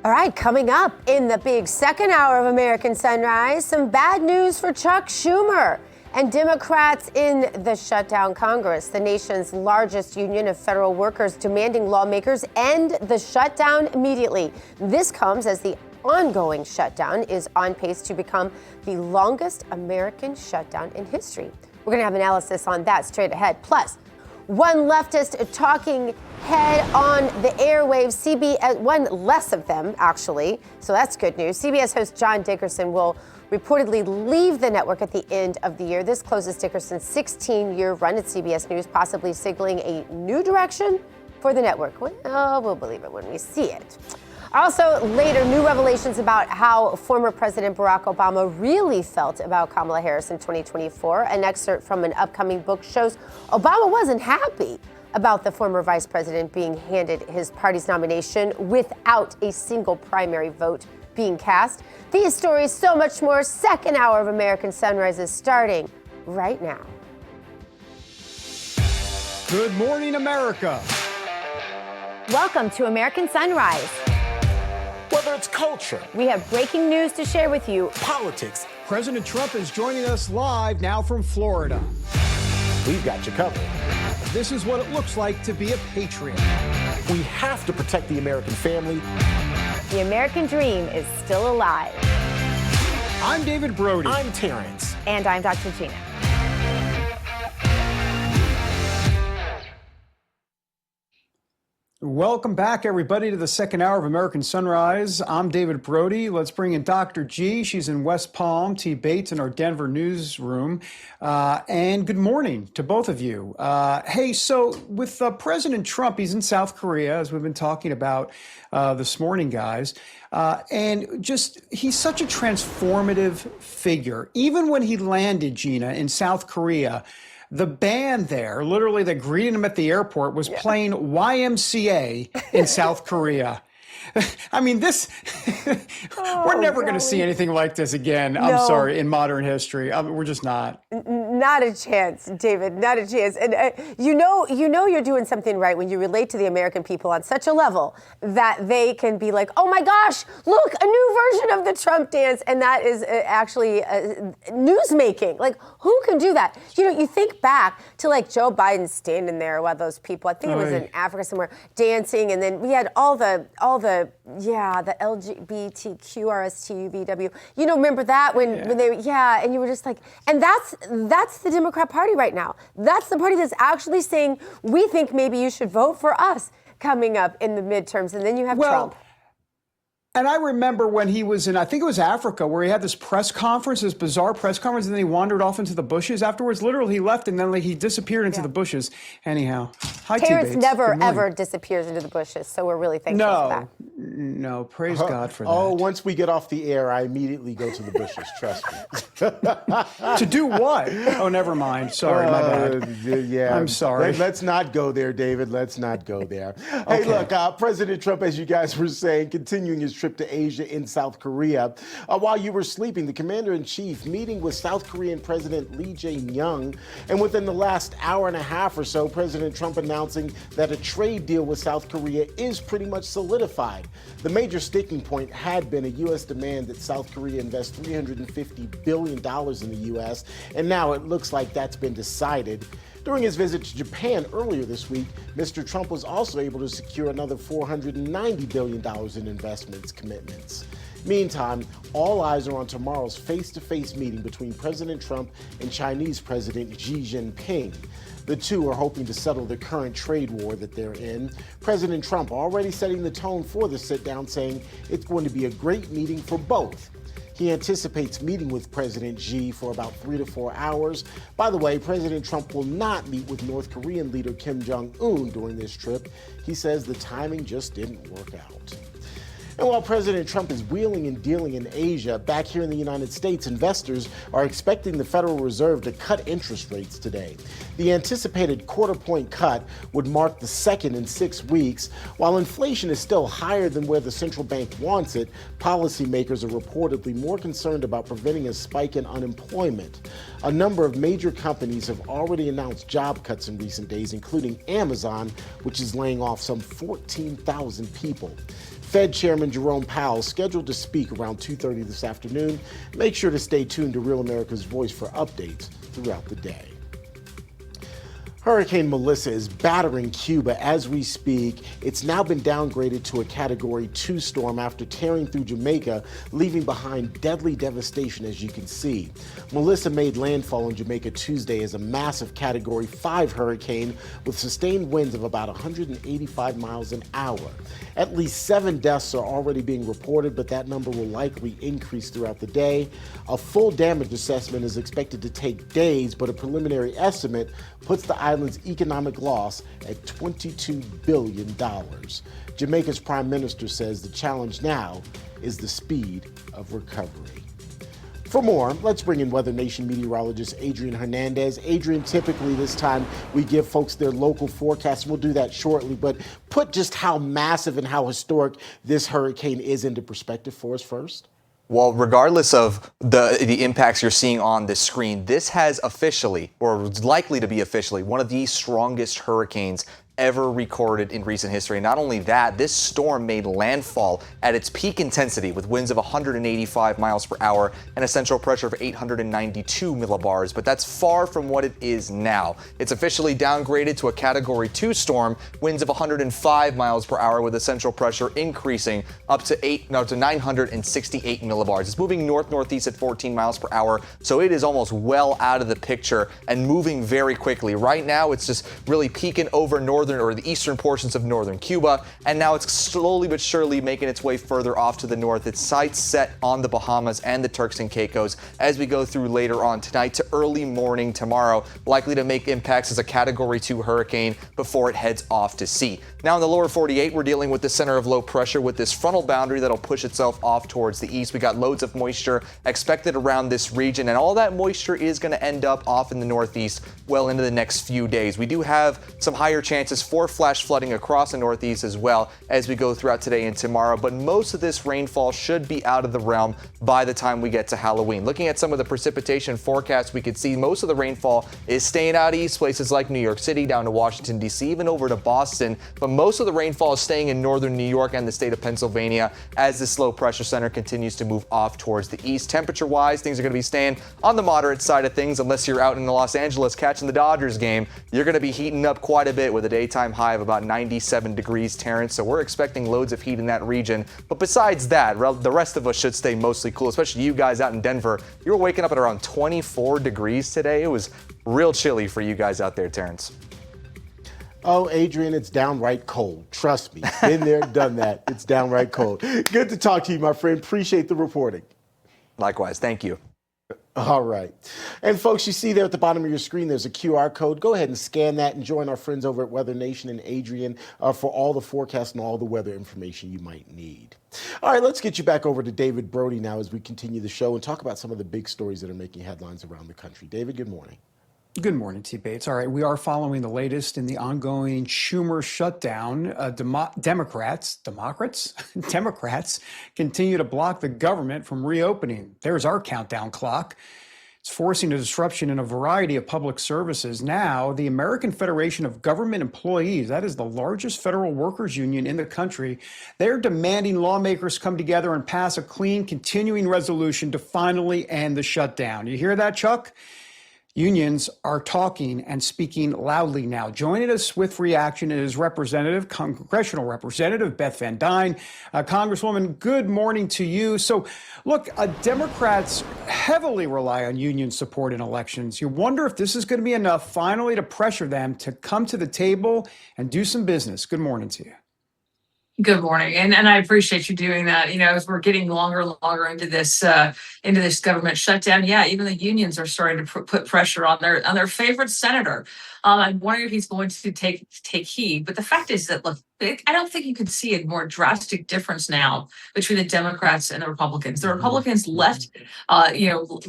All right, coming up in the big second hour of American Sunrise, some bad news for Chuck Schumer and Democrats in the Shutdown Congress, the nation's largest union of federal workers demanding lawmakers end the shutdown immediately. This comes as the ongoing shutdown is on pace to become the longest American shutdown in history. We're going to have analysis on that straight ahead. Plus, one leftist talking head on the airwaves, CBS, one less of them, actually, so that's good news. CBS host John Dickerson will reportedly leave the network at the end of the year. This closes Dickerson's 16-year run at CBS News, possibly signaling a new direction for the network. Well, we'll believe it when we see it. Also, later, new revelations about how former President Barack Obama really felt about Kamala Harris in 2024. An excerpt from an upcoming book shows Obama wasn't happy about the former vice president being handed his party's nomination without a single primary vote being cast. These stories, so much more. Second hour of American Sunrise is starting right now. Good morning, America. Welcome to American Sunrise. Whether it's culture, We have breaking news to share with you. politics, President Trump is joining us live now from Florida. we've got you covered. This is what it looks like to be a patriot. We have to protect the American family. The American dream is still alive. I'm David Brody. I'm Terrence. And I'm Dr. Gina. Welcome back, everybody, to the second hour of American Sunrise. I'm David Brody. Let's bring in Dr. G. She's in West Palm. T. Bates in our Denver newsroom. And good morning to both of you. Hey, so with President Trump, he's in South Korea, as we've been talking about this morning, guys. And just, he's such a transformative figure. Even when he landed, Gina, in South Korea, the band there, literally that greeted him at the airport, was playing YMCA in South Korea. I mean, this, we're never going to see anything like this again. I'm sorry, in modern history. We're just not. Not a chance, David, not a chance. And you know you're doing something right when you relate to the American people on such a level that they can be like, oh my gosh, look, a new version of the Trump dance. And that is actually news making. Like, who can do that? You know, you think back to like Joe Biden standing there while those people, I think it was in Africa somewhere, dancing. And then we had all the LGBTQ, RSTUVW. You know, remember that when they, and you were just like, and that's the Democrat Party right now. That's the party that's actually saying, we think maybe you should vote for us coming up in the midterms. And then you have Trump. And I remember when he was in, I think it was Africa, where he had this press conference, this bizarre press conference, and then he wandered off into the bushes afterwards. Literally, he left, and then he disappeared into the bushes. Anyhow, hi, Terrence T-Bates. never, ever disappears into the bushes, so we're really thankful for that. No, praise God for that. Oh, once we get off the air, I immediately go to the bushes, trust me. To do what? Oh, never mind. Sorry, my bad. I'm sorry. Let's not go there, David. Let's not go there. Hey, look, President Trump, as you guys were saying, continuing his trip to Asia in South Korea. While you were sleeping, the commander-in-chief meeting with South Korean President Lee Jae-myung, and within the last hour and a half or so, President Trump announcing that a trade deal with South Korea is pretty much solidified. The major sticking point had been a U.S. demand that South Korea invest $350 billion in the U.S., and now it looks like that's been decided. During his visit to Japan earlier this week, Mr. Trump was also able to secure another $490 billion in investments commitments. Meantime, all eyes are on tomorrow's face-to-face meeting between President Trump and Chinese President Xi Jinping. The two are hoping to settle the current trade war that they're in. President Trump already setting the tone for the sit-down, saying it's going to be a great meeting for both. He anticipates meeting with President Xi for about 3 to 4 hours. By the way, President Trump will not meet with North Korean leader Kim Jong-un during this trip. He says the timing just didn't work out. And while President Trump is wheeling and dealing in Asia, back here in the United States, investors are expecting the Federal Reserve to cut interest rates today. The anticipated quarter-point cut would mark the second in 6 weeks. While inflation is still higher than where the central bank wants it, policymakers are reportedly more concerned about preventing a spike in unemployment. A number of major companies have already announced job cuts in recent days, including Amazon, which is laying off some 14,000 people. Fed Chairman Jerome Powell scheduled to speak around 2:30 this afternoon. Make sure to stay tuned to Real America's Voice for updates throughout the day. Hurricane Melissa is battering Cuba as we speak. It's now been downgraded to a Category 2 storm after tearing through Jamaica, leaving behind deadly devastation, as you can see. Melissa made landfall in Jamaica Tuesday as a massive Category 5 hurricane with sustained winds of about 185 miles an hour. At least 7 deaths are already being reported, but that number will likely increase throughout the day. A full damage assessment is expected to take days, but a preliminary estimate puts the island's economic loss at $22 billion. Jamaica's prime minister says the challenge now is the speed of recovery. For more, let's bring in Weather Nation meteorologist Adrian Hernandez. Adrian, typically this time we give folks their local forecast. We'll do that shortly, but put just how massive and how historic this hurricane is into perspective for us first. Well, regardless of the impacts you're seeing on this screen, this has officially, or is likely to be officially, one of the strongest hurricanes ever recorded in recent history. Not only that, this storm made landfall at its peak intensity with winds of 185 miles per hour and a central pressure of 892 millibars, but that's far from what it is now. It's officially downgraded to a Category 2 storm, winds of 105 miles per hour with a central pressure increasing up to 968 millibars. It's moving north-northeast at 14 miles per hour, so it is almost well out of the picture and moving very quickly. Right now, it's just really peaking over northern or the eastern portions of northern Cuba, and now it's slowly but surely making its way further off to the north. Its sights set on the Bahamas and the Turks and Caicos as we go through later on tonight to early morning tomorrow, likely to make impacts as a Category 2 hurricane before it heads off to sea. Now in the lower 48, we're dealing with the center of low pressure with this frontal boundary that'll push itself off towards the east. We got loads of moisture expected around this region, and all that moisture is going to end up off in the northeast well into the next few days. We do have some higher chances for flash flooding across the northeast as well as we go throughout today and tomorrow, but most of this rainfall should be out of the realm by the time we get to Halloween. Looking at some of the precipitation forecasts, we could see most of the rainfall is staying out east, places like New York City down to Washington, D.C., even over to Boston, but most of the rainfall is staying in northern New York and the state of Pennsylvania as this low pressure center continues to move off towards the east. Temperature-wise, things are going to be staying on the moderate side of things unless you're out in Los Angeles catching the Dodgers game. You're going to be heating up quite a bit with a daytime high of about 97 degrees, Terrence, so we're expecting loads of heat in that region. But besides that, the rest of us should stay mostly cool, especially you guys out in Denver. You were waking up at around 24 degrees today. It was real chilly for you guys out there, Terrence. Oh, Adrian, it's downright cold. Trust me. Been there, done that. It's downright cold. Good to talk to you, my friend. Appreciate the reporting. Likewise. Thank you. All right. And folks, you see there at the bottom of your screen, there's a QR code. Go ahead and scan that and join our friends over at Weather Nation and Adrian for all the forecasts and all the weather information you might need. All right, let's get you back over to David Brody now as we continue the show and talk about some of the big stories that are making headlines around the country. David, good morning. Good morning, T. Bates. All right, we are following the latest in the ongoing Schumer shutdown. Democrats continue to block the government from reopening. There's our countdown clock. It's forcing a disruption in a variety of public services. Now, the American Federation of Government Employees, that is the largest federal workers union in the country, they're demanding lawmakers come together and pass a clean, continuing resolution to finally end the shutdown. You hear that, Chuck? Unions are talking and speaking loudly now. Joining us with reaction is Congressional Representative Beth Van Dyne. Congresswoman, good morning to you. So, look, Democrats heavily rely on union support in elections. You wonder if this is going to be enough finally to pressure them to come to the table and do some business. Good morning to you. Good morning, and I appreciate you doing that. You know, as we're getting longer and longer into this government shutdown, yeah, even the unions are starting to put pressure on their favorite senator. I'm wondering if he's going to take heed. But the fact is that, look, I don't think you could see a more drastic difference now between the Democrats and the Republicans. The Republicans left with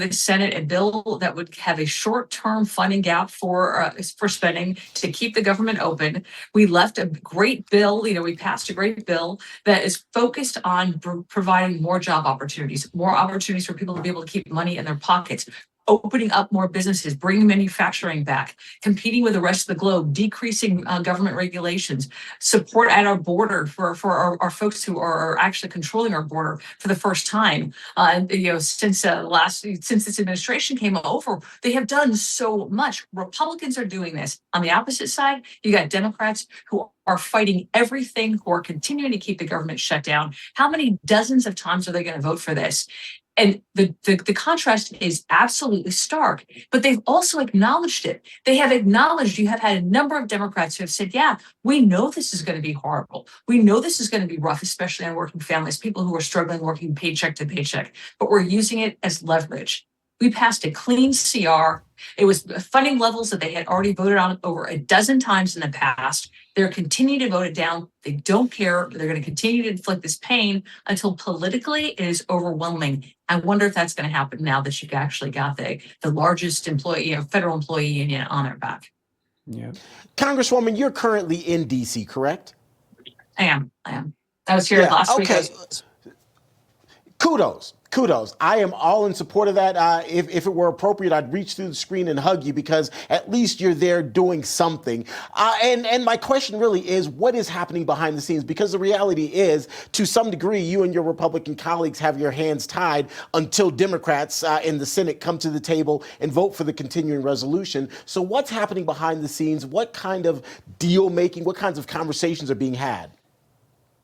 a Senate a bill that would have a short-term funding gap for spending to keep the government open. We left a great bill. We passed a great bill that is focused on providing more job opportunities, more opportunities for people to be able to keep money in their pockets. opening up more businesses, bringing manufacturing back, competing with the rest of the globe, decreasing government regulations, support at our border for our folks who are actually controlling our border for the first time. Since this administration came over, they have done so much. Republicans are doing this. On the opposite side, you got Democrats who are fighting everything, who are continuing to keep the government shut down. How many dozens of times are they going to vote for this? And the contrast is absolutely stark, but they've also acknowledged it. They have acknowledged, you have had a number of Democrats who have said, yeah, we know this is going to be horrible. We know this is going to be rough, especially on working families, people who are struggling, working paycheck to paycheck, but we're using it as leverage. We passed a clean CR. It was funding levels that they had already voted on over a dozen times in the past. They're continuing to vote it down. They don't care. They're going to continue to inflict this pain until politically it is overwhelming. I wonder if that's going to happen now that you've actually got the largest federal employee union on their back. Yeah. Congresswoman, you're currently in D.C., correct? I am. I was here last week. Kudos. I am all in support of that. If it were appropriate, I'd reach through the screen and hug you because at least you're there doing something. And my question really is, what is happening behind the scenes? Because the reality is, to some degree, you and your Republican colleagues have your hands tied until Democrats in the Senate come to the table and vote for the continuing resolution. So what's happening behind the scenes? What kind of deal making, what kinds of conversations are being had?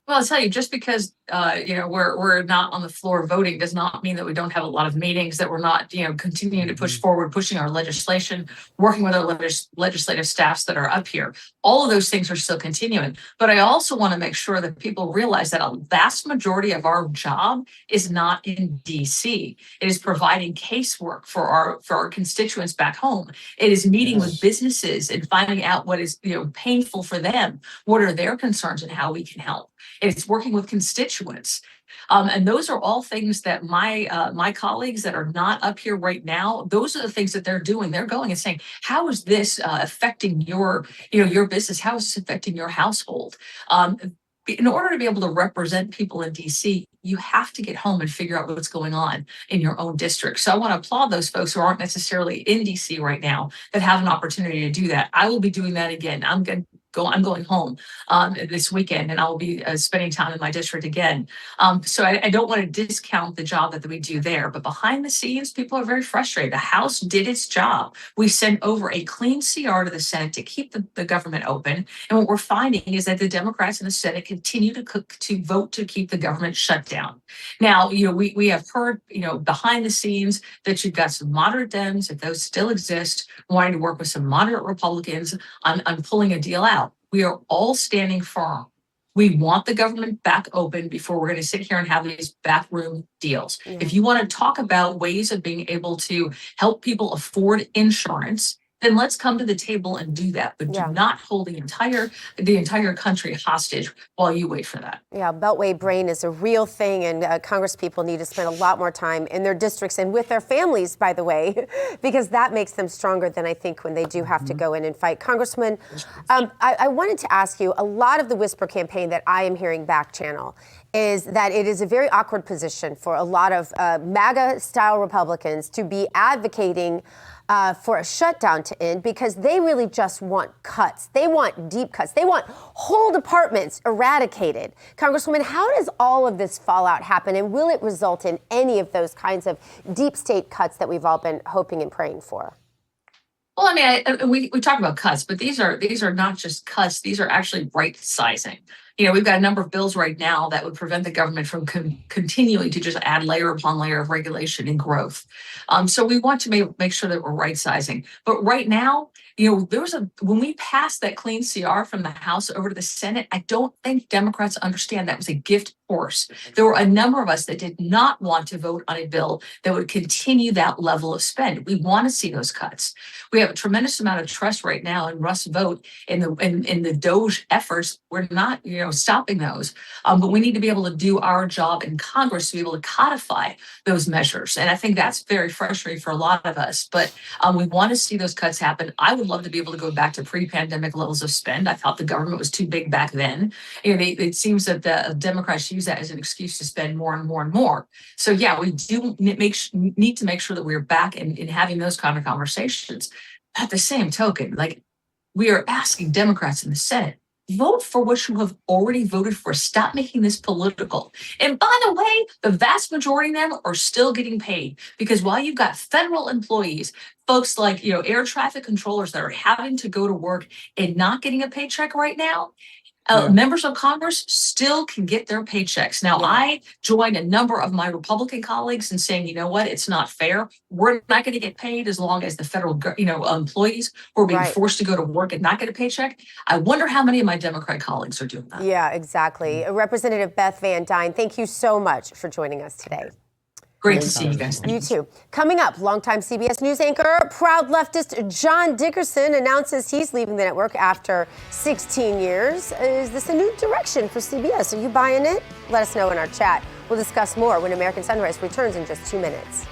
Well, I'll tell you, just because we're not on the floor voting does not mean that we don't have a lot of meetings, that we're not continuing to push forward, pushing our legislation, working with our legislative staffs that are up here. All of those things are still continuing. But I also want to make sure that people realize that a vast majority of our job is not in DC. It is providing casework for our constituents back home. It is meeting with businesses and finding out what is painful for them, what are their concerns, and how we can help. It's working with constituents. And those are all things that my colleagues that are not up here right now, those are the things that they're doing. They're going and saying, how is this affecting your business? How is this affecting your household? In order to be able to represent people in DC, you have to get home and figure out what's going on in your own district. So I want to applaud those folks who aren't necessarily in DC right now that have an opportunity to do that. I will be doing that again. I'm going home this weekend, and I'll be spending time in my district again. So I don't want to discount the job that we do there, but behind the scenes, people are very frustrated. The House did its job. We sent over a clean CR to the Senate to keep the government open, and what we're finding is that the Democrats in the Senate continue to vote to keep the government shut down. Now, we have heard, behind the scenes that you've got some moderate Dems, if those still exist, wanting to work with some moderate Republicans on pulling a deal out. We are all standing firm. We want the government back open before we're going to sit here and have these backroom deals. Yeah. If you want to talk about ways of being able to help people afford insurance, then let's come to the table and do that. But do not hold the entire country hostage while you wait for that. Yeah, Beltway brain is a real thing, and congresspeople need to spend a lot more time in their districts and with their families, by the way, because that makes them stronger than I think when they do have to go in and fight. Congressman, I wanted to ask you, a lot of the whisper campaign that I am hearing back channel is that it is a very awkward position for a lot of MAGA-style Republicans to be advocating for a shutdown to end, because they really just want cuts. They want deep cuts. They want whole departments eradicated. Congresswoman, how does all of this fallout happen, and will it result in any of those kinds of deep state cuts that we've all been hoping and praying for? Well, I mean, we talk about cuts, but these are not just cuts. These are actually right sizing. We've got a number of bills right now that would prevent the government from continuing to just add layer upon layer of regulation and growth. So we want to make sure that we're right sizing. But right now, when we passed that clean CR from the House over to the Senate, I don't think Democrats understand that was a gift horse. There were a number of us that did not want to vote on a bill that would continue that level of spend. We want to see those cuts. We have a tremendous amount of trust right now in Russ vote in the DOGE efforts. We're not, stopping those, but we need to be able to do our job in Congress to be able to codify those measures. And I think that's very frustrating for a lot of us. But we want to see those cuts happen. I would would love to be able to go back to pre-pandemic levels of spend. I thought the government was too big back then. It seems that the Democrats use that as an excuse to spend more and more and more. So yeah, we do need to make sure that we're back in having those kind of conversations. At the same token, like, we are asking Democrats in the Senate, vote for what you have already voted for. Stop making this political. And by the way, the vast majority of them are still getting paid, because while you've got federal employees, folks like, air traffic controllers that are having to go to work and not getting a paycheck right now, members of Congress still can get their paychecks. Now, I joined a number of my Republican colleagues in saying, you know what, it's not fair. We're not going to get paid as long as the federal, employees who are being forced to go to work and not get a paycheck. I wonder how many of my Democrat colleagues are doing that. Yeah, exactly. Representative Beth Van Dyne, thank you so much for joining us today. Great to see you guys. You too. Coming up, longtime CBS News anchor, proud leftist John Dickerson announces he's leaving the network after 16 years. Is this a new direction for CBS? Are you buying it? Let us know in our chat. We'll discuss more when American Sunrise returns in just 2 minutes.